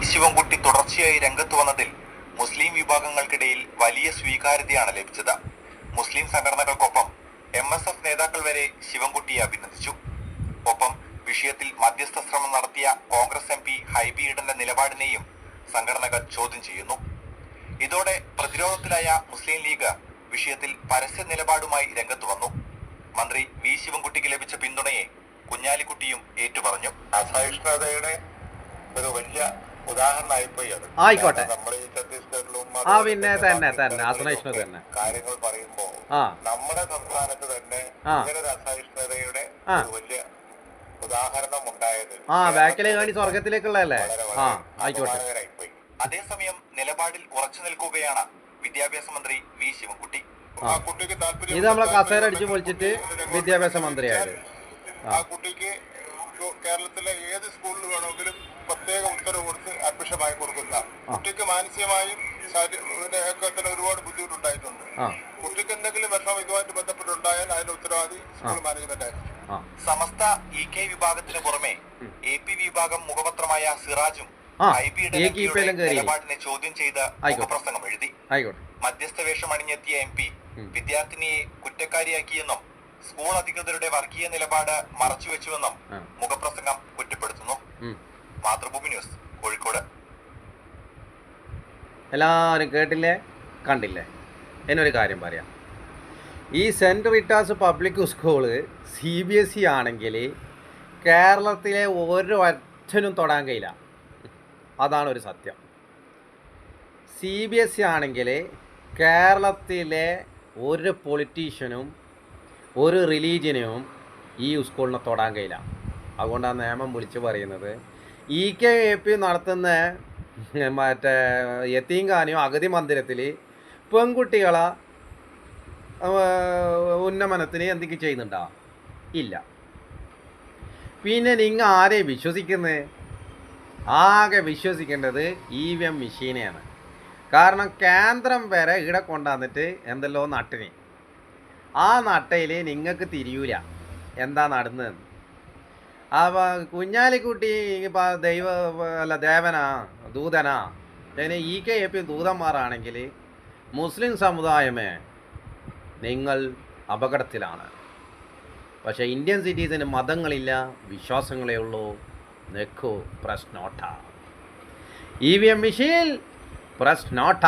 ശിവൻകുട്ടി തുടർച്ചയായി രംഗത്ത് വന്നതിൽ മുസ്ലിം വിഭാഗങ്ങൾക്കിടയിൽ വലിയ സ്വീകാര്യതയാണ് ലഭിച്ചത്. മുസ്ലിം സംഘടനകൾക്കൊപ്പം MSF നേതാക്കൾ വരെ ശിവൻകുട്ടിയെ അഭിനന്ദിച്ചു. ഒപ്പം വിഷയത്തിൽ മധ്യസ്ഥ ശ്രമം നടത്തിയ കോൺഗ്രസ് MP ഹൈബി ഈഡന്റെ നിലപാടിനെയും സംഘടനകൾ ചോദ്യം ചെയ്യുന്നു. ഇതോടെ പ്രതിരോധത്തിലായ മുസ്ലിം ലീഗ് വിഷയത്തിൽ പരസ്യ നിലപാടുമായി രംഗത്ത് വന്നു. മന്ത്രി V ശിവൻകുട്ടിക്ക് ലഭിച്ച പിന്തുണയെ കുഞ്ഞാലിക്കുട്ടിയും ഏറ്റുപറഞ്ഞു. അസഹിഷ്ണുതയുടെ ഒരു വലിയ ഉദാഹരണമായിപ്പോയി അത്. ആയിക്കോട്ടെ, നമ്മുടെ ഈ ഛത്തീസ്ഗഡിലും പിന്നെ തന്നെ അസഹിഷ്ണുത തന്നെ കാര്യങ്ങൾ പറയുമ്പോ നമ്മുടെ സംസ്ഥാനത്ത് തന്നെ ഇങ്ങനെ ഒരു അസഹിഷ്ണുതയുടെ ഒരു വലിയ ഉദാഹരണം ഉണ്ടായത് ബാക്കിലെ കാണി സ്വർഗത്തിലേക്കുള്ളതല്ലേ. ആയിക്കോട്ടെ. അതേസമയം നിലപാടിൽ ഉറച്ചു നിൽക്കുകയാണ് വിദ്യാഭ്യാസ മന്ത്രി V ശിവൻകുട്ടി. ആ കുട്ടിക്ക് താല്പര്യം, ഇത് നമ്മളെ കസേര അടിച്ചു പൊളിച്ചിട്ട് വിദ്യാഭ്യാസ മന്ത്രിയായത്. ആ കുട്ടിക്ക് കേരളത്തിലെ ഏത് സ്കൂളിൽ വേണമെങ്കിലും പ്രത്യേക ഉത്തരവ് കൊടുത്ത് അഡ്മിഷൻ വാങ്ങി കൊടുക്കുന്ന കുട്ടിക്ക് മാനസികമായും ശാരീരികത്തിന് ഒരുപാട് ബുദ്ധിമുട്ടുണ്ടായിട്ടുണ്ട്. കുട്ടിക്ക് എന്തെങ്കിലും വിഷമം ഇതുമായിട്ട് ബന്ധപ്പെട്ടുണ്ടായാൽ അതിന്റെ ഉത്തരവാദി സ്കൂൾ മാനേജ്മെന്റ് ആയിരിക്കും. സമസ്ത EK വിഭാഗത്തിന് പുറമെ AP വിഭാഗം മുഖപത്രമായ സിറാജും നിലപാടിനെ ചോദ്യം ചെയ്ത് മുഖപ്രസംഗം എഴുതി. മധ്യസ്ഥ വേഷം അണിഞ്ഞെത്തിയ MP വിദ്യാർത്ഥിനിയെ കുറ്റക്കാരിയാക്കിയെന്നും സ്കൂൾ അധികൃതരുടെ വർഗീയ നിലപാട് മറച്ചുവെച്ചുവെന്നും മുഖപ്രസംഗം കുറ്റപ്പെടുത്തുന്നു. മാതൃഭൂമി ന്യൂസ്, കോഴിക്കോട്. എല്ലാവരും കേട്ടില്ലേ, കണ്ടില്ലേ? എന്നൊരു കാര്യം പറയാം. ഈ saint Rita's public school CBSE ആണെങ്കിൽ കേരളത്തിലെ ഓരോ അച്ഛനും തൊടാൻ കഴിയില്ല. അതാണ് ഒരു സത്യം. CBSE ആണെങ്കിൽ കേരളത്തിലെ ഒരു പൊളിറ്റീഷ്യനും ഒരു റിലീജിയനും ഈ സ്കൂളിനെ തൊടാൻ കഴിയില്ല. അതുകൊണ്ടാണ് നിയമം വിളിച്ച് പറയുന്നത്. EKAP നടത്തുന്ന മറ്റേ യത്തീംഖാനയോ അഗതി മന്ദിരത്തിൽ പെൺകുട്ടികളെ ഉന്നമനത്തിന് എന്തൊക്കെ ചെയ്യുന്നുണ്ടോ? ഇല്ല. പിന്നെ നിങ്ങൾ ആരെ വിശ്വസിക്കുന്നത്? ആകെ വിശ്വസിക്കേണ്ടത് EVM മെഷീനെയാണ്. കാരണം കേന്ദ്രം വരെ ഇവിടെ കൊണ്ടുവന്നിട്ട് എന്തല്ലോ നട്ടിന്, ആ നട്ടയിൽ നിങ്ങൾക്ക് തിരിയൂല എന്താ നടന്നതെന്ന്. അപ്പോൾ കുഞ്ഞാലിക്കുട്ടി ദേവനാ ദൂതനാ? അതിന് EKAP ദൂതന്മാരാണെങ്കിൽ മുസ്ലിം സമുദായമേ നിങ്ങൾ അപകടത്തിലാണ്. പക്ഷേ ഇന്ത്യൻ സിറ്റീസിന് മതങ്ങളില്ല, വിശ്വാസങ്ങളേ ഉള്ളൂ. നെക്കോ press NOTA. EVM machine press NOTA.